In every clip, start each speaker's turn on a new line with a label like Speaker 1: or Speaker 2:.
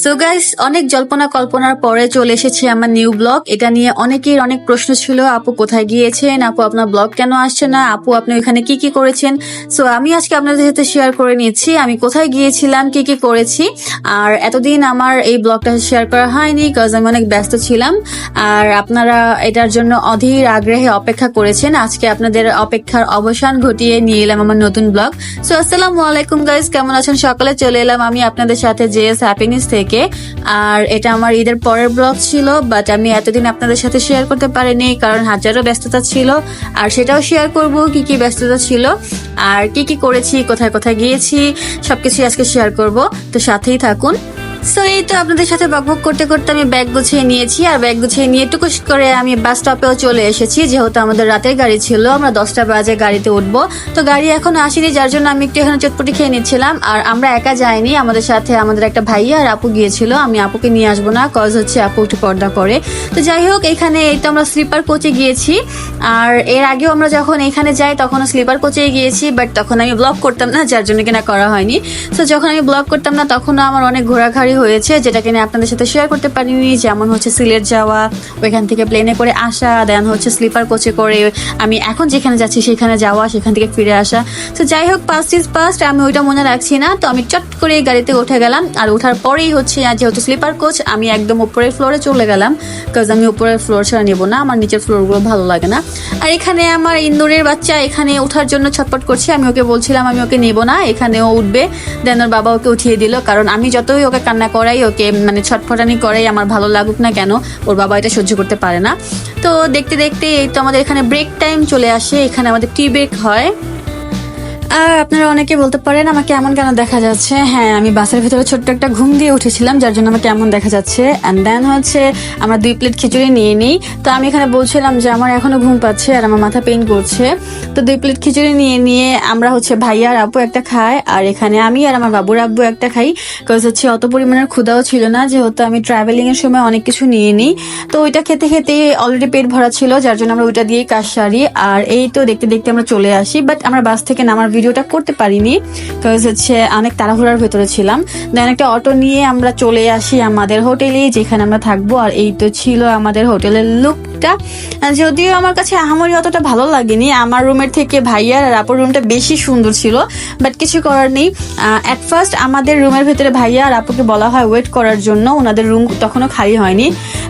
Speaker 1: So guys, অনেক জল্পনা কল্পনার পরে চলে এসেছে আমার নিউ ব্লগ। এটা নিয়ে অনেকের অনেক প্রশ্ন ছিল, আপু কোথায় গিয়েছেন, আপু আপনার ব্লগ কেন আসছে না, আপু আপনি ওখানে কি কি করেছেন। সো আমি আজকে আপনাদের সাথে শেয়ার করে নিচ্ছি আমি কোথায় গিয়েছিলাম, কি কি করেছি। আর এতদিন আমার এই ব্লগটা শেয়ার করা হয়নি কারণ আমি অনেক ব্যস্ত ছিলাম। আর আপনারা এটার জন্য অধীর আগ্রহে অপেক্ষা করেছেন। আজকে আপনাদের অপেক্ষার অবসান ঘটিয়ে নিয়ে এলাম আমার নতুন ব্লগ। সো আসসালামু আলাইকুম গাইস, কেমন আছেন সকালে? চলে এলাম আমি আপনাদের সাথে জেএস হ্যাপিনেস থেকে। আর এটা আমার ঈদের পরের ব্লগ ছিল, বাট আমি এতদিন আপনাদের সাথে শেয়ার করতে পারিনি কারণ হাজারো ব্যস্ততা ছিল। আর সেটাও শেয়ার করব কি কি ব্যস্ততা ছিল আর কি কি করেছি, কোথায় কোথায় গিয়েছি, সবকিছু আজকে শেয়ার করব। তো সাথেই থাকুন। সো এই তো আপনাদের সাথে বকবক করতে করতে আমি ব্যাগ গুছিয়ে নিয়েছি, আর ব্যাগ গুছিয়ে নিয়ে টুকুস করে আমি বাস স্টপেও চলে এসেছি। যেহেতু আমাদের রাতের গাড়ি ছিল, আমরা 10টা বাজে গাড়িতে উঠবো, তো গাড়ি এখনো আসেনি, যার জন্য আমি একটু এখানে চটপটি খেয়ে নিচ্ছিলাম। আর আমরা একা যাইনি, আমাদের সাথে আমাদের একটা ভাইয়া আর আপু গিয়েছিল। আমি আপুকে নিয়ে আসবো না কজ হচ্ছে আপু একটু পর্দা করে। তো যাই হোক, এখানে এই তো আমরা স্লিপার কোচে গিয়েছি। আর এর আগেও আমরা যখন এখানে যাই তখনও স্লিপার কোচে গিয়েছি, বাট তখন আমি ব্লগ করতাম না, যার জন্য কিনা করা হয়নি। তো যখন আমি ব্লগ করতাম না তখনও আমার অনেক ঘোরাঘুরি হয়েছে, যেটা কিনা আপনাদের সাথে শেয়ার করতে পারিনি। যেমন হচ্ছে সিলেট যাওয়া, ওইখান থেকে প্লেনে করে আসা, দেন হচ্ছে স্লিপার কোচে করে আমি এখন যেখানে যাচ্ছি সেখানে যাওয়া, সেখান থেকে ফিরে আসা। তো যাই হোক, পাস্ট ইজ পাস্ট, আমি ওইটা মনে রাখছি না। তো আমি চট করে গাড়িতে উঠে গেলাম, আর ওঠার পরেই হচ্ছে যেহেতু স্লিপার কোচ, আমি একদম উপরের ফ্লোরে চলে গেলাম কাজ আমি উপরের ফ্লোর ছাড়া নেবো না, আমার নিচের ফ্লোরগুলো ভালো লাগে না। আর এখানে আমার ইন্দোরের বাচ্চা এখানে ওঠার জন্য ছটপট করছে, আমি ওকে বলছিলাম আমি ওকে নেবো না, এখানেও উঠবে। দেন ওর বাবা ওকে উঠিয়ে দিল, কারণ আমি যতই ওকে কান্না করাই, ওকে মানে ছটফটানি করাই, আমার ভালো লাগুক না কেন, ওর বাবা এটা সহ্য করতে পারে না। তো দেখতে দেখতে এই তো আমাদের এখানে ব্রেক টাইম চলে আসে, এখানে আমাদের টি ব্রেক হয়। আর আপনারা অনেকে বলতে পারেন আমাকে এমন কেন দেখা যাচ্ছে। হ্যাঁ, আমি বাসের ভিতরে ছোট্ট একটা ঘুম দিয়ে উঠেছিলাম, যার জন্য আমাকে এমন দেখা যাচ্ছে। অ্যান্ড দেন হচ্ছে আমরা 2 প্লেট খিচুড়ি নিয়ে নিই। তো আমি এখানে বলছিলাম যে আমার এখনো ঘুম পাচ্ছে আর আমার মাথা পেইন করছে। তো 2 প্লেট খিচুড়ি নিয়ে আমরা হচ্ছে ভাইয়া আর আপু একটা খাই, আর এখানে আমি আর আমার বাবুর আব্বু একটা খাই। বিকজ হচ্ছে অত পরিমাণের ক্ষুধাও ছিল না, যেহেতু আমি ট্রাভেলিং এর সময় অনেক কিছু নিয়ে নিই। তো ওইটা খেতে খেতে অলরেডি পেট ভরা ছিল, যার জন্য আমরা ওইটা দিয়ে কাজ সারি। আর এই তো দেখতে দেখতে আমরা চলে আসি, বাট আমরা বাস থেকে নামার ভিডিওটা করতে পারিনি বিকজ হচ্ছে অনেক তাড়াহুড়ার ভেতরে ছিলাম। দেন একটা অটো নিয়ে আমরা চলে আসি আমাদের হোটেলে, যেখানে আমরা থাকবো। আর এই তো ছিল আমাদের হোটেলের লুকটা। যদিও আমার কাছে আহামরি অতটা ভালো লাগেনি, আমার রুমের থেকে ভাইয়ার আর আপুর রুমটা বেশি সুন্দর ছিল, বাট কিছু করার নেই। অ্যাট ফার্স্ট আমাদের রুমের ভেতরে ভাইয়া আর আপুকে বলা হয় ওয়েট করার জন্য, ওনাদের রুম তখনও খালি হয়নি।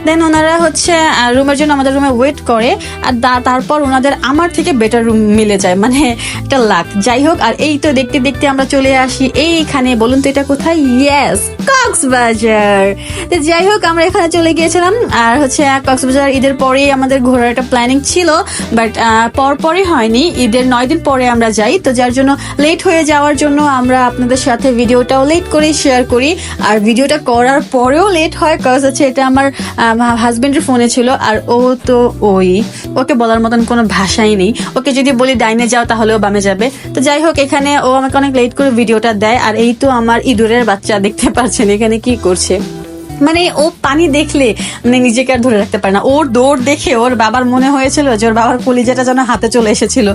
Speaker 1: দেন ওনারা হচ্ছে রুমের জন্য আমাদের রুমে ওয়েট করে, আর তারপর ওনাদের আমার থেকে বেটার রুম মিলে যায়, মানে একটা লাক। যাই হোক, আর এই তো দেখতে দেখতে আমরা চলে আসি এইখানে। বলুন তো এটা কোথায়? ইয়েস, কক্সবাজার। তো যাই হোক, আমরা এখানে চলে গিয়েছিলাম। আর হচ্ছে কক্সবাজার ঈদের পরেই আমাদের ঘোরার একটা প্ল্যানিং ছিল, বাট পরপরই হয়নি, ঈদের 9 দিন পরে আমরা যাই। তো যার জন্য লেট হয়ে যাওয়ার জন্য আমরা আপনাদের সাথে ভিডিওটাও লেট করে শেয়ার করি। আর ভিডিওটা করার পরেও লেট হয় কজ হচ্ছে এটা আমার হাজবেন্ডের ফোনে ছিল, আর ও তো ওকে বলার মতন কোনো ভাষাই নেই। ওকে যদি বলি ডাইনে যাও তাহলেও বামে যাবে। তো যাই হোক, এখানে ও আমাকে অনেক লেট করে ভিডিওটা দেয়। আর এই তো আমার ইঁদুরের বাচ্চা, দেখতে পাচ্ছেন এখানে কি করছে। মানে ও পানি দেখলে মানে নিজেকে আর ধরে রাখতে পারে না। ওর দৌড় দেখে ওর বাবার মনে হয়েছিল যে ওর বাবার কলিজাটা যেন হাতে চলে এসেছিল।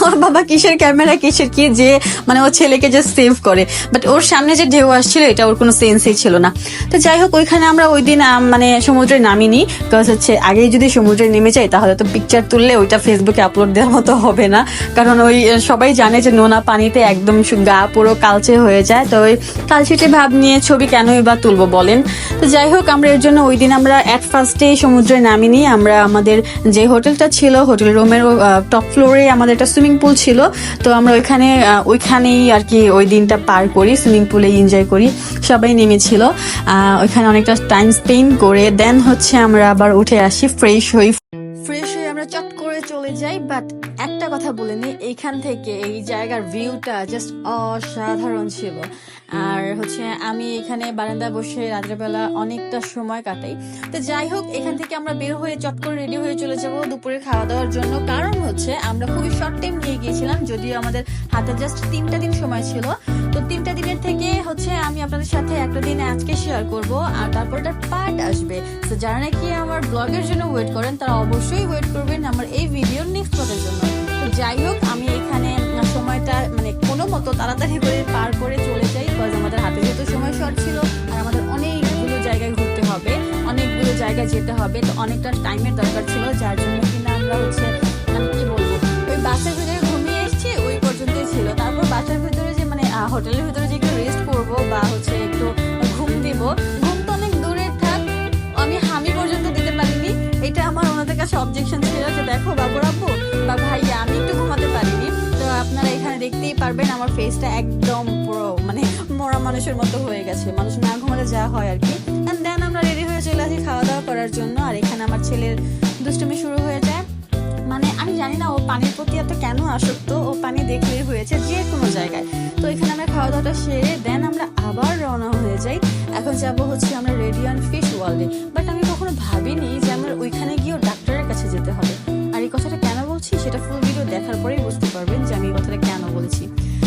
Speaker 1: ওর বাবা কিসের ক্যামেরা কিসের কি যে মানে ও ছেলেকে যে সেভ করে, বাট ওর সামনে যে ঢেউ আসছিল এটা ওর কোনো সেন্সই ছিল না। তো যাই হোক, ওইখানে আমরা ওই দিন মানে সমুদ্রে নামিনি, বিকজ হচ্ছে আগেই যদি সমুদ্রে নেমে যাই তাহলে তো পিকচার তুললে ওইটা ফেসবুকে আপলোড দেওয়ার মতো হবে না, কারণ ওই সবাই জানে যে নোনা পানিতে একদম গা পুরো কালচে হয়ে যায়। তো ওই কালচিটে ভাব নিয়ে ছবি কেনই বা তুলবো বলেন। তো যাই হোক, আমরা এর জন্য ওই দিন আমরা অ্যাট ফার্স্টে সমুদ্রে নামিনি। আমরা আমাদের যে হোটেলটা ছিল, হোটেল রুমের টপ ফ্লোরে আমাদের একটা সুইমিং পুল ছিল। তো আমরা ওইখানেই আর কি ওই দিনটা পার করি, সুইমিং পুলে এনজয় করি। সবাই নেমেছিল, ওইখানে অনেকটা টাইম স্পেন্ড করে দেন হচ্ছে আমরা আবার উঠে আসি, ফ্রেশ হয়ে আমরা চট করে চলে যাই। বাট একটা কথা বলে নি, এইখান থেকে এই জায়গার ভিউটা জাস্ট অসাধারণ ছিল। আর হচ্ছে আমি এখানে বারান্দা বসে রাতের বেলা অনেকটা সময় কাটাই। তো যাই হোক, এখান থেকে আমরা বের হয়ে চট করে রেডি হয়ে চলে যাব দুপুরে খাওয়া দাওয়ার জন্য, কারণ হচ্ছে আমরা খুবই শর্ট টাইম নিয়ে গিয়েছিলাম, যদিও আমাদের হাতে জাস্ট 3টা দিন সময় ছিল। তো 3টা দিনের থেকে হচ্ছে আমি আপনাদের সাথে একটা দিন আজকে শেয়ার করব, আর তারপর একটা পার্ট আসবে। তো যারা নাকি আমার ব্লগের জন্য ওয়েট করেন তারা অবশ্যই ওয়েট করবেন আমার এই ভিডিওর নেক্সট পার্টের জন্য। তো যাই হোক, আমি এখানে সময়টা মানে কোনো মতো তাড়াতাড়ি করে পার করে চলে যাই, বিকজ আমাদের হাতে যেহেতু সময় শর্ট ছিল আর আমাদের অনেকগুলো জায়গায় যেতে হবে, তো অনেকটা টাইমের দরকার ছিল, যার জন্য কিনা আমরা হচ্ছে মানে কি বলবো ওই বাসের ভিতরে ঘুমিয়ে এসেছি, ওই পর্যন্তই ছিল। তারপর বাসার ভিতরে যে মানে হোটেলের ভিতরে যে একটু রেস্ট করবো বা হচ্ছে একটু ঘুম দিব, ঘুম তো অনেক দূরের থাক, আমি হামি পর্যন্ত দিতে পারিনি। এটা আমার ওনাদের কাছে অবজেকশন ছিল যে দেখো বাবুর আব্বু বা ভাইয়া আমি একটু ঘুমাতে পারিনি। তো আপনারা এখানে দেখতেই পারবেন আমার ফেসটা একদম পুরো মানে মরা মানুষের মতো হয়ে গেছে, মানুষ না ঘুমাতে যা হয় আর কি। এন্ড দেন আমরা রেডি হয়ে চলে আসি খাওয়া দাওয়া করার জন্য। আর এখানে আমার ছেলের দুষ্টুমি শুরু হয়ে যায়, মানে আমি জানি না ও পানির প্রতি এত কেন আসক্ত, ও পানি দেখলেই হয়েছে যে কোনো জায়গায়। তো এখানে আমরা খাওয়া দাওয়াটা সেরে দেন আমরা আবার রওনা হয়ে যাই। এখন যাব হচ্ছে আমরা রেডিয়ান্ট ফিশ ওয়ার্ল্ডে। বাট আমি কখনো ভাবিনি যে আমার ওইখানে গিয়েও ডাক্তারের কাছে যেতে হবে। আর এই কথাটা কেন বলছি সেটা ফুল ভিডিও দেখার পরেই বুঝতে পারবেন যে আমি এই কথাটা কেন বলছি।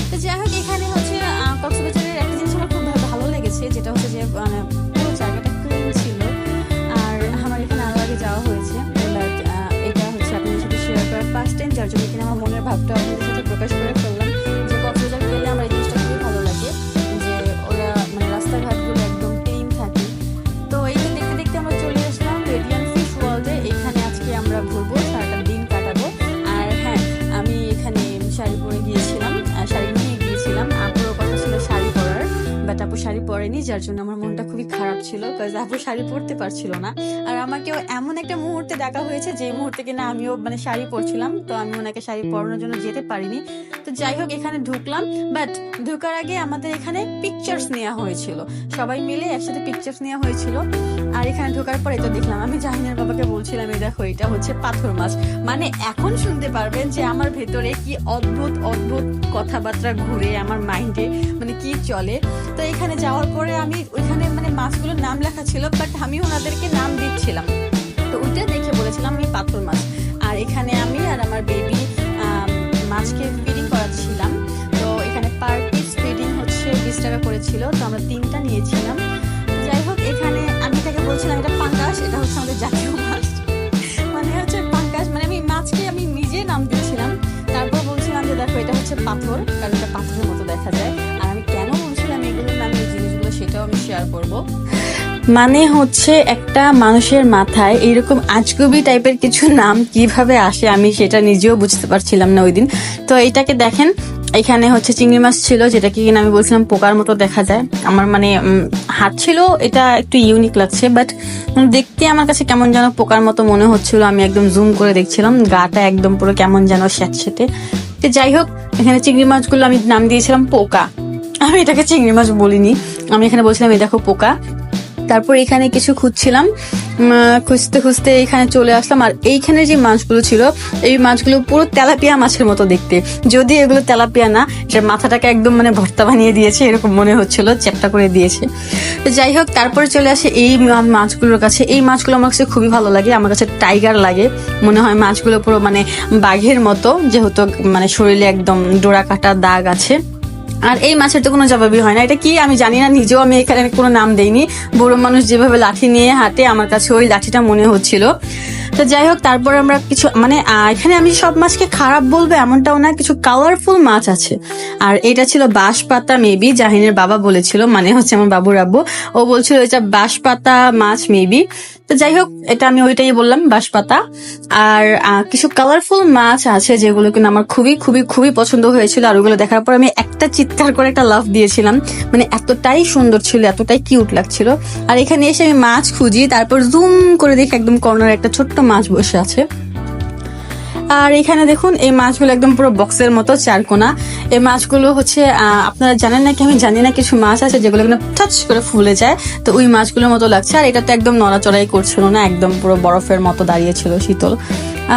Speaker 1: তো যাই হোক এখানে হচ্ছে কক্সবাজারের একটা জিনিস আমার খুব ভালো লেগেছে, যেটা হচ্ছে যে মানে পুরো জায়গাটা ক্লিন ছিল। আর আমার এখানে আরো আগে যাওয়া হয়েছে, এটা হচ্ছে আপনাদের সাথে শেয়ার করার ফার্স্ট টাইম, যার জন্য কিনা আমার মনের ভাবটা আপনাদের সাথে প্রকাশ করে ফেললাম যে কক্সবাজার গেলে আমার এই জিনিসটা খুবই ভালো লাগে যে ওরা মানে রাস্তাঘাটগুলো একদম ক্লিন থাকে। তো এইটা দেখতে দেখতে আমরা চলে আসলাম রেডিয়ান্ট ফিশ ওয়ার্ল্ডে। এখানে আজকে আমরা ঘুরবো, সারাটা দিন কাটাবো। আর হ্যাঁ, আমি এখানে শাড়ি পরে গিয়েছিলাম, শাড়ি নিয়ে গিয়েছিলাম। আপুরও কথা ছিল শাড়ি পরার, বাট আপু শাড়ি পরেনি, যার জন্য আমার মনটা খুবই খারাপ ছিল, কারণ আপু শাড়ি পরতে পারছিল না। আর আমাকেও এমন একটা মুহূর্তে দেখা হয়েছে যে মুহূর্তে কিনা আমিও মানে শাড়ি পরছিলাম, তো আমি ওনাকে শাড়ি পরানোর জন্য যেতে পারিনি। তো যাই হোক এখানে ঢুকলাম, বাট ঢোকার আগে আমাদের এখানে পিকচার্স নেওয়া হয়েছিল, সবাই মিলে একসাথে পিকচার্স নেওয়া হয়েছিল। আর এখানে ঢোকার পরে তো দেখলাম, আমি জাহিনের বাবাকে বলছিলাম এই দেখো এটা হচ্ছে পাথর মাছ। মানে এখন শুনতে পারবেন যে আমার ভেতরে কি অদ্ভুত অদ্ভুত কথাবার্তা ঘুরে আমার মাইন্ডে মানে কি চলে। তো এখানে যাওয়ার পরে আমি ওইখানে মানে মাছগুলোর নাম লেখা ছিল, বাট আমি ওনাদেরকে নাম দিচ্ছিলাম, তো ওইটা দেখে বলেছিলাম আমি পাথর মাছ। আর এখানে আমি আর আমার বেবি মাছকে ফিডিং করাচ্ছিলাম। তো এখানে পার পিস ফিডিং হচ্ছে 20 টাকা করেছিল, তো আমরা 3টা নিয়েছিলাম। যাই হোক এখানে আমি তাকে বলছিলাম এটা পাঙ্গাস, এটা হচ্ছে আমাদের জাতীয় মাছ, মানে হচ্ছে পাঙ্গাস, মানে আমি মাছকে আমি নিজে নাম দিচ্ছিলাম। তারপর বলছিলাম যে দেখো এটা হচ্ছে পাথর, কারণ এটা পাথরের মতো দেখা যায়। আর আমি কেন বলছিলাম এগুলোর নাম এই জিনিসগুলো সেটাও আমি শেয়ার করব। মানে হচ্ছে একটা মানুষের মাথায় এইরকম আজগুবি টাইপের কিছু নাম কিভাবে আসে আমি সেটা নিজেও বুঝতে পারছিলাম না ওই দিন। তো এইটাকে দেখেন, এখানে হচ্ছে চিংড়ি মাছ ছিল, যেটা কি কিনা আমি বলছিলাম পোকার মতো দেখা যায়। আমার মানে হাত ছিল, এটা একটু ইউনিক লাগছে, বাট দেখতে আমার কাছে কেমন যেন পোকার মতো মনে হচ্ছিল। আমি একদম জুম করে দেখছিলাম, গাটা একদম পুরো কেমন যেন স্যাঁতসেঁতে। তো যাই হোক এখানে চিংড়ি মাছগুলো আমি নাম দিয়েছিলাম পোকা, আমি এটাকে চিংড়ি মাছ বলিনি, আমি এখানে বলছিলাম এই দেখো পোকা। তারপর এখানে কিছু খুঁজছিলাম, খুঁজতে খুঁজতে এখানে চলে আসলাম। আর এইখানে যে মাছগুলো ছিল এই মাছগুলো পুরো তেলাপিয়া মাছের মতো দেখতে, যদি এগুলো তেলাপিয়া না, এটার মাথাটাকে একদম মানে ভর্তা বানিয়ে দিয়েছে এরকম মনে হচ্ছিল, চ্যাপটা করে দিয়েছে। তো যাই হোক তারপরে চলে আসে এই মাছগুলোর কাছে। এই মাছগুলো আমার কাছে খুবই ভালো লাগে, আমার কাছে টাইগার লাগে মনে হয়। মাছগুলো পুরো মানে বাঘের মতো, যেহেতু মানে শরীরে একদম ডোরা কাটা দাগ আছে। আর এই মাছের তো কোনো জবাবই হয় না, এটা কি আমি জানি না, নিজেও আমি এখানে কোনো নাম দেইনি। বড় মানুষ যেভাবে লাঠি নিয়ে হাঁটে আমার কাছে ওই লাঠিটা মনে হচ্ছিল। তো যাই হোক তারপর আমরা কিছু মানে এখানে আমি সব মাছকে খারাপ বলবো এমনটাও না, কিছু কালারফুল মাছ আছে। আর এটা ছিল বাঁশপাতা, মেবি জাহিনের বাবা বলেছিল, মানে হচ্ছে আমার বাবুর আব্বু, ও বলছিল এটা বাঁশপাতা মাছ মেবি। তো যাই হোক এটা আমি ওইটাই বললাম বাঁশপাতা। আর কিছু কালারফুল মাছ আছে যেগুলো কিন্তু আমার খুবই খুবই খুবই পছন্দ হয়েছিল। আর ওগুলো দেখার পর আমি একটা চিৎকার করে একটা লাফ দিয়েছিলাম, মানে এতটাই সুন্দর ছিল, এতটাই কিউট লাগছিল। আর এখানে এসে আমি মাছ খুঁজি, তারপর জুম করে দেখি একদম কর্নারে একটা ছোট্ট মাছ বসে আছে। আর এখানে দেখুন এই মাছগুলো একদম পুরো বক্সের মতো চারকোনা। এই মাছগুলো হচ্ছে আপনারা জানেন নাকি আমি জানি না, কিছু মাছ আছে যেগুলো কিন্তু টাচ করে ফুলে যায়, তো ওই মাছগুলোর মতো লাগছে। আর এটা তো একদম নড়াচড়াই করছিল না, একদম পুরো বরফের মতো দাঁড়িয়েছিল শীতল।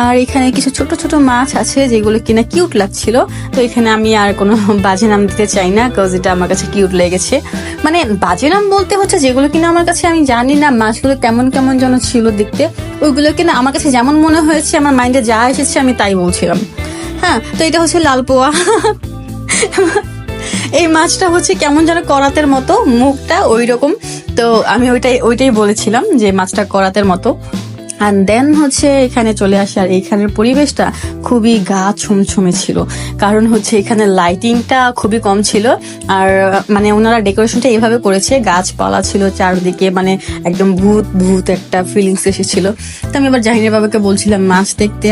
Speaker 1: আর এখানে কিছু ছোট ছোট মাছ আছে যেগুলো কিনা কিউট লাগছিল। তো এখানে আমি আর কোনো বাজে নাম দিতে চাই না, কজ এটা আমার কাছে কিউট লেগেছে। মানে বাজে নাম বলতে হচ্ছে যেগুলো কিনা আমার কাছে আমি জানি না মাছগুলো কেমন কেমন যেন ছিল দেখতে, ওইগুলো কিনা আমার কাছে যেমন মনে হয়েছে, আমার মাইন্ডে যা এসেছে আমি তাই বলছিলাম। হ্যাঁ, তো এটা হচ্ছে লাল পোয়া। এই মাছটা হচ্ছে কেমন যেন করাতের মতো, মুখটা ওই রকম। তো আমি ওইটাই বলেছিলাম যে মাছটা করাতের মতো। আর দেন হচ্ছে এখানে চলে আসে, আর এখানের পরিবেশটা খুবই গা ছুমছুমে ছিল, কারণ হচ্ছে এখানে লাইটিংটা খুবই কম ছিল। আর মানে ওনারা ডেকোরেশনটা এইভাবে করেছে, গাছপালা ছিল চারদিকে, মানে একদম ভূত ভূত একটা ফিলিংস এসেছিল। তো আমি এবার জাহিনের বাবাকে বলছিলাম, মাছ দেখতে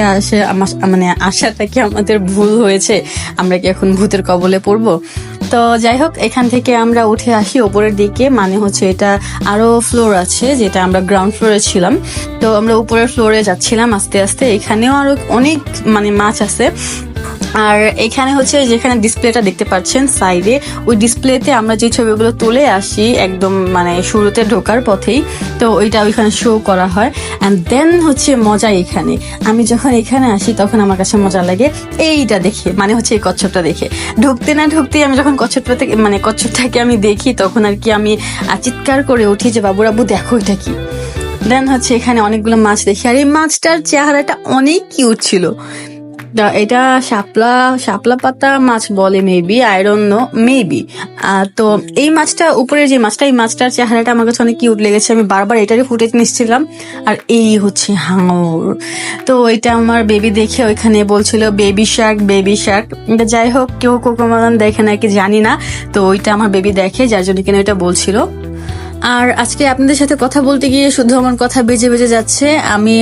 Speaker 1: মানে আসাটা কি আমাদের ভুল হয়েছে, আমরা কি এখন ভূতের কবলে পড়বো? তো যাই হোক, এখান থেকে আমরা উঠে আসি ওপরের দিকে, মানে হচ্ছে এটা আরো ফ্লোর আছে, যেটা আমরা গ্রাউন্ড ফ্লোরে ছিলাম। তো আমরা উপরের ফ্লোরে যাচ্ছিলাম আস্তে আস্তে। এখানেও আরো অনেক মানে মাছ আছে। আর এখানে হচ্ছে যেখানে ডিসপ্লেটা দেখতে পাচ্ছেন সাইডে, ওই ডিসপ্লেতে আমরা যে ছবিগুলো তুলে আসি একদম মানে শুরুতে ঢোকার পথেই, তো ওইটা ওইখানে শো করা হয়। অ্যান্ড দেন হচ্ছে মজা এখানে, আমি যখন এখানে আসি তখন আমার কাছে মজা লাগে এইটা দেখে, মানে হচ্ছে এই কচ্ছপটা দেখে। ঢুকতে না ঢুকতেই আমি যখন কচ্ছপটাকে আমি দেখি, তখন আর কি আমি চিৎকার করে উঠি যে বাবু রাবু দেখো এটা কি। দেন হচ্ছে এখানে অনেকগুলো মাছ দেখি, আর এই মাছটার চেহারাটা অনেক কিউট ছিল। এটা শাপলা পাতা মাছ বলে maybe, I don't know, maybe. তো এই মাছটা উপরে যে মাছটা, এই মাছটার চেহারাটা আমার কাছে অনেক কিউট লেগেছে, আমি বারবার এটারই ফুটেজ নিচ্ছিলাম। আর এই হচ্ছে হাঙর। তো এটা আমার বেবি দেখে ওইখানে বলছিল বেবি শার্ক বেবি শার্ক। যাই হোক, কেউ কোকোমালান দেখে নাকি জানি না, তো ওইটা আমার বেবি দেখে, যার জন্য কিনা ওইটা বলছিল। আর আজকে আপনাদের সাথে কথা বলতে গিয়ে শুধু আমার কথা বেজে বেজে যাচ্ছে। আমি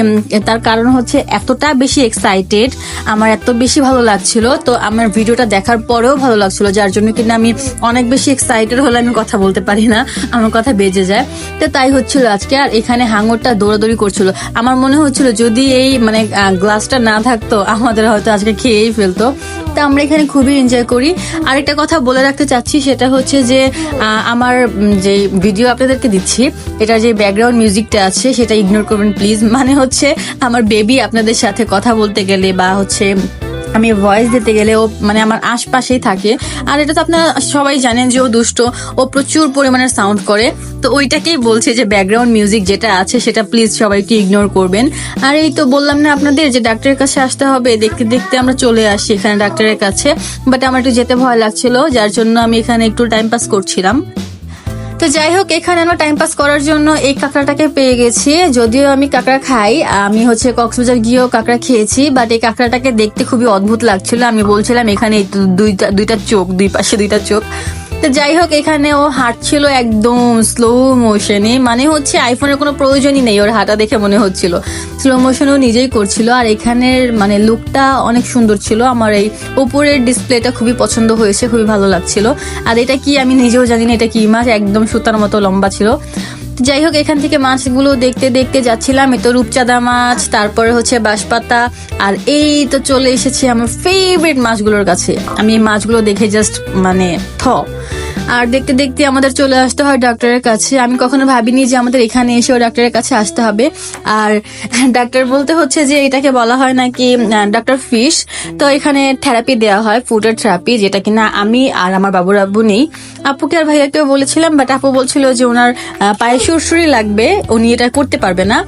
Speaker 1: তার কারণ হচ্ছে এতটা বেশি এক্সাইটেড, আমার এত বেশি ভালো লাগছিল। তো আমার ভিডিওটা দেখার পরেও ভালো লাগছিল, যার জন্য কিন্তু আমি অনেক বেশি এক্সাইটেড হলে আমি কথা বলতে পারি না, আমার কথা বেজে যায়। তো তাই হচ্ছিল আজকে। আর এখানে হাঙরটা দৌড়াদৌড়ি করছিল, আমার মনে হচ্ছিল যদি এই মানে গ্লাসটা না থাকতো আমাদের হয়তো আজকে খেয়েই ফেলতো। তা আমরা এখানে খুবই এনজয় করি। আরেকটা কথা বলে রাখতে চাচ্ছি, সেটা হচ্ছে যে আমার যে ভিডিও আপনাদেরকে দিচ্ছি, এটা যে ব্যাকগ্রাউন্ড মিউজিকটা আছে সেটা ইগনোর করবেন প্লিজ। মানে হচ্ছে আমার বেবি আপনাদের সাথে কথা বলতে গেলে বা হচ্ছে আমি ভয়েস দিতে গেলে ও মানে আমার আশপাশেই থাকে। আর এটা তো আপনারা সবাই জানেন যে ও দুষ্ট, ও প্রচুর পরিমাণে সাউন্ড করে। তো ওইটাকেই বলছে যে ব্যাকগ্রাউন্ড মিউজিক যেটা আছে সেটা প্লিজ সবাইকে ইগনোর করবেন। আর এই তো বললাম না আপনাদের যে ডাক্তারের কাছে আসতে হবে, দেখতে দেখতে আমরা চলে আসি এখানে ডাক্তারের কাছে। বাট আমার একটু যেতে ভয় লাগছিল, যার জন্য আমি এখানে একটু টাইম পাস করছিলাম। তো যাই হোক, এখানে আমরা টাইম পাস করার জন্য এই কাঁকড়াটাকে পেয়ে গেছি। যদিও আমি কাঁকড়া খাই, আমি হচ্ছে কক্সবাজার গিয়েও কাঁকড়া খেয়েছি, বাট এই কাঁকড়াটাকে দেখতে খুবই অদ্ভুত লাগছিল। আমি বলছিলাম এখানে দুইটা চোখ, দুই পাশে দুইটা চোখ। তো যাই হোক, এখানে ও হাঁটছিল একদম স্লো মোশনে, মানে হচ্ছে আইফোনের কোনো প্রয়োজনই নেই, ওর হাঁটা দেখে মনে হচ্ছিল স্লো মোশন ও নিজেই করছিল। আর এখানের মানে লুকটা অনেক সুন্দর ছিল, আমার এই উপরের ডিসপ্লেটা খুবই পছন্দ হয়েছে, খুবই ভালো লাগছিল। আর এটা কি আমি নিজেও জানি না এটা কি মাছ, একদম সুতার মতো লম্বা ছিল। যাই হোক, এখান থেকে মাছগুলো দেখতে দেখতে যাচ্ছিলাম। এই তো রূপচাঁদা মাছ, তারপরে হচ্ছে বাঁশপাতা, আর এই তো চলে এসেছি আমার ফেভারিট মাছগুলোর কাছে। আমি এই মাছগুলো দেখে জাস্ট মানে আর দেখতে দেখতে আমাদের চলে আসতে হয় ডাক্তারের কাছে। আমি কখনো ভাবিনি যে আমাদের এখানে এসেও ডাক্তারের কাছে আসতে হবে। আর ডাক্তার বলতে হচ্ছে যে এটাকে বলা হয় নাকি ডাক্তার ফিশ। তো এখানে থেরাপি দেওয়া হয়, ফুডের থেরাপি, যেটা কিনা আমি আর আমার বাবুর আব্বু নেই। আপুকে আর ভাইয়াকেও বলেছিলাম, বাট আপু বলছিল যে ওনার পায়ে সুরসুরি লাগবে, উনি এটা করতে পারবে না।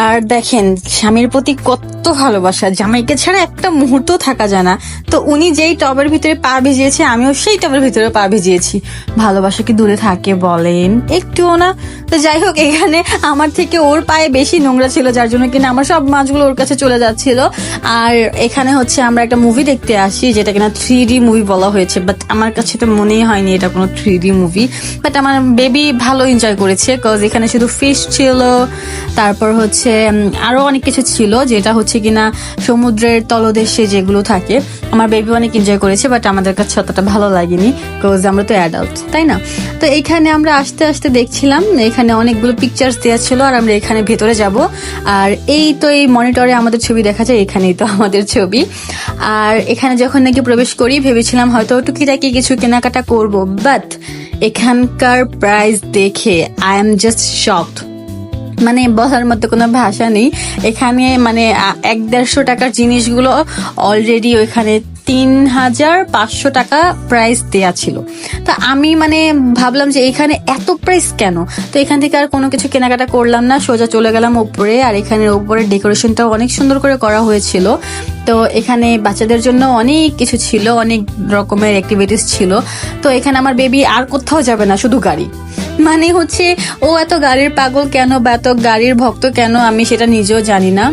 Speaker 1: আর দেখেন স্বামীর প্রতি কত ভালোবাসা, জামাইকে ছাড়া একটা মুহূর্ত থাকা যায় না। তো উনি যেই টবের ভিতরে পা ভিজিয়েছে, আমিও সেই টবের ভিতরে পা ভিজিয়েছি। ভালোবাসা কি দূরে থাকে বলেন? একটুও না। তো যাই হোক, এখানে আমার থেকে ওর পায়ে বেশি নোংরা ছিল, যার জন্য কিনা আমার সব মাছগুলো ওর কাছে চলে যাচ্ছিল। আর এখানে হচ্ছে আমরা একটা মুভি দেখতে আসি, যেটা কিনা 3D মুভি বলা হয়েছে, বাট আমার কাছে তো মনেই হয়নি এটা কোনো 3D মুভি। বাট আমার বেবি ভালো এনজয় করেছে, কজ এখানে শুধু ফিশ ছিল, তারপর হচ্ছে আরো অনেক কিছু ছিল, যেটা হচ্ছে কিনা সমুদ্রের তলদেশে যেগুলো থাকে। আমার বেবি অনেক এনজয় করেছে, বাট আমাদের কাছে অতটা ভালো লাগেনি, কজ আমরা তো অ্যাডাল্ট, তাই না? তো এইখানে আমরা আস্তে আস্তে দেখছিলাম, এখানে অনেকগুলো পিকচার্স দেওয়া ছিল, আর আমরা এখানে ভেতরে যাব। আর এই তো এই মনিটরে আমাদের ছবি দেখা যায়, এখানেই তো আমাদের ছবি। আর এখানে যখন নাকি প্রবেশ করি, ভেবেছিলাম হয়তো টুকিটাকি কিছু কেনাকাটা করব, বাট এখানকার প্রাইস দেখে আই এম জাস্ট শকড। মানে বলার মতো কোনো ভাষা নেই। এখানে মানে 100-150 টাকার জিনিসগুলো অলরেডি ওইখানে 3500 টাকা প্রাইস দেয়া ছিল। তো আমি মানে ভাবলাম যে এখানে এত প্রাইস কেন। তো এখান থেকে আর কোনো কিছু কেনাকাটা করলাম না, সোজা চলে গেলাম উপরে। আর এখানে উপরে ডেকোরেশনটাও অনেক সুন্দর করে করা হয়েছিল। তো এখানে বাচ্চাদের জন্য অনেক কিছু ছিল, অনেক রকমের অ্যাক্টিভিটিস ছিল। তো এখানে আমার বেবি আর কোথাও যাবে না, শুধু গাড়ি। মানে হচ্ছে ও এত গাড়ির পাগল কেন বা এত গাড়ির ভক্ত কেন আমি সেটা নিজেও জানি না।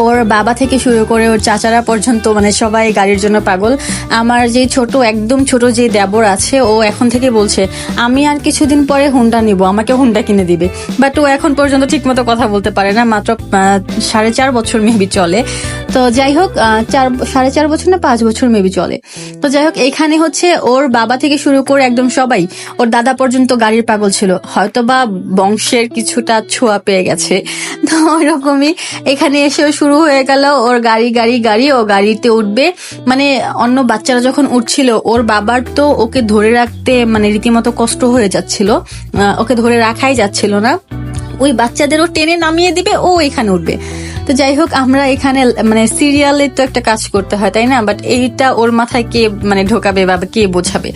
Speaker 1: ওর বাবা থেকে শুরু করে ওর চাচারা পর্যন্ত মানে সবাই গাড়ির জন্য পাগল। আমার যে একদম ছোট যে দেবর আছে, ও এখন থেকে বলছে আমি আর কিছুদিন পরে হুন্ডা নিব, আমাকে হুন্ডা কিনে দিবে। বাট ও এখন পর্যন্ত ঠিক মতো কথা বলতে পারে না, মাত্র 4.5 বছর মেবি চলে। তো যাই হোক 4.5 বছর না 5 বছর মেবি চলে। তো যাই হোক এখানে হচ্ছে ওর বাবা থেকে শুরু করে একদম সবাই, ওর দাদা পর্যন্ত গাড়ির পাগল ছিল, হয়তো বা বংশের কিছুটা ছোঁয়া পেয়ে গেছে। তো ওইরকমই এখানে এসেও শুরু হয়ে গেল ওর গাড়ি গাড়ি গাড়ি, ও গাড়িতে উঠবে। মানে অন্য বাচ্চারা যখন উঠছিল ওর বাবার তো ওকে ধরে রাখতে মানে রীতিমতো কষ্ট হয়ে যাচ্ছিল, ওকে ধরে রাখাই যাচ্ছিল না। ওই বাচ্চাদেরও টেনে নামিয়ে দিবে, ও এখানে উঠবে। তো যাই হোক আমরা এখানে মানে সিরিয়ালে তো একটা কাজ করতে হয় তাই না, বাট এইটা ওর মাথায় কে মানে ঢোকাবে বা কে বোঝাবে।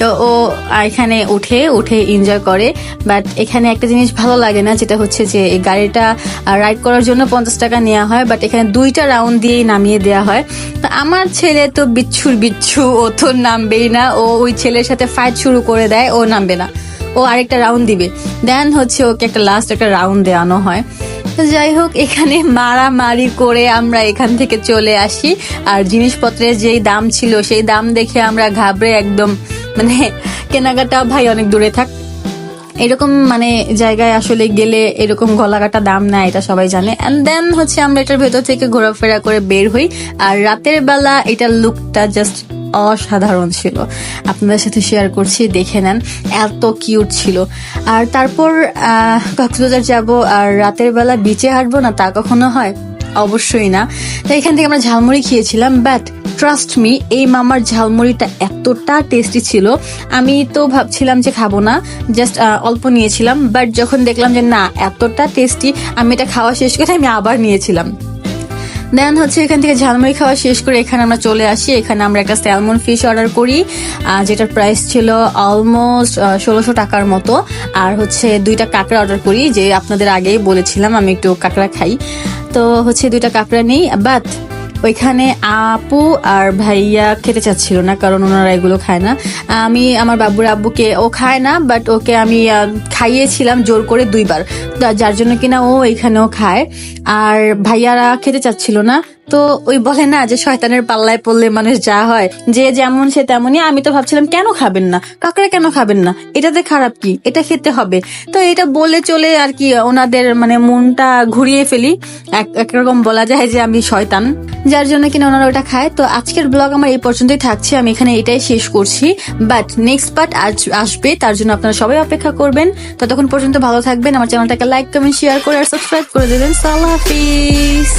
Speaker 1: তো ও এখানে উঠে এনজয় করে। বাট এখানে একটা জিনিস ভালো লাগে না, যেটা হচ্ছে যে এই গাড়িটা রাইড করার জন্য 50 টাকা নেওয়া হয়, বাট এখানে 2টা রাউন্ড দিয়েই নামিয়ে দেওয়া হয়। তো আমার ছেলে তো বিচ্ছু, ও তো নামবেই না, ও ওই ছেলের সাথে ফাইট শুরু করে দেয়, ও নামবে না, ও আরেকটা রাউন্ড দিবে। দেন হচ্ছে ওকে একটা লাস্ট একটা রাউন্ড দেওয়ানো হয়। তো যাই হোক এখানে মারামারি করে আমরা এখান থেকে চলে আসি। আর জিনিসপত্রের যেই দাম ছিল সেই দাম দেখে আমরা ঘাবড়ে একদম মানে কেনাকাটা ভাই অনেক দূরে থাক, এরকম মানে জায়গায় আসলে গেলে এরকম গলাকাটা দাম না, এটা সবাই জানে। এন্ড দেন হচ্ছে আমরা এটার ভেতর থেকে ঘোরাফেরা করে বের হই। আর রাতের বেলা এটার লুকটা জাস্ট অসাধারণ ছিল, আপনাদের সাথে শেয়ার করছি, দেখে নেন, এত কিউট ছিল। আর তারপর কক্সবাজার যাব আর রাতের বেলা বিচে হাঁটবো না, তা কখনো হয়? অবশ্যই না। তো এখান থেকে আমরা ঝালমুড়ি খেয়েছিলাম, বাট ট্রাস্ট মি এই মামার ঝালমুড়িটা এতটা টেস্টি ছিল, আমি তো ভাবছিলাম যে খাবো না, জাস্ট অল্প নিয়েছিলাম। বাট যখন দেখলাম যে না এতটা টেস্টি, আমি এটা খাওয়া শেষ করে আমি আবার নিয়েছিলাম। দেন হচ্ছে এখান থেকে ঝালমুড়ি খাওয়া শেষ করে এখানে আমরা চলে আসি। এখানে আমরা একটা স্যালমন ফিশ অর্ডার করি, যেটার প্রাইস ছিল অলমোস্ট 1600 টাকার মতো। আর হচ্ছে 2টা কাঁকড়া অর্ডার করি, যে আপনাদের আগেই বলেছিলাম আমি একটু কাঁকড়া খাই। তো হচ্ছে 2টা কাঁকড়া নেই, বাট ওইখানে আপু আর ভাইয়া খেতে চাচ্ছিল না, কারণ ওনারা এগুলো খায় না। আমি আমার বাবুর আব্বুকে, ও খায় না, বাট ওকে আমি খাইয়েছিলাম জোর করে 2বার, যার জন্য কিনা ও এখানেও খায়। আর ভাইয়ারা খেতে চাচ্ছিল না। তো ওই বলে না যে শয়তানের পাল্লায় পড়লে মানুষ যা হয়, যে যেমন সে তেমনই। আমি তো ভাবছিলাম কেন খাবেন না কাকড়া, কেন খাবেন না, এটাতে খারাপ কি, এটা খেতে হবে। তো এটা বলে চলে আর কি ওনাদের মানে মনটা ঘুরিয়ে ফেলি, একরকম বলা যায় যে আমি শয়তান, যার জন্য কিনা ওনারা ওটা খায়। তো আজকের ব্লগ আমার এই পর্যন্তই থাকছে, আমি এখানে এটাই শেষ করছি। বাট নেক্সট পার্ট আসবে, তার জন্য আপনারা সবাই অপেক্ষা করবেন। ততক্ষণ পর্যন্ত ভালো থাকবেন, আমার চ্যানেলটাকে লাইক কমেন্ট শেয়ার করে আর সাবস্ক্রাইব করে দেবেন। আল্লাহ হাফিজ।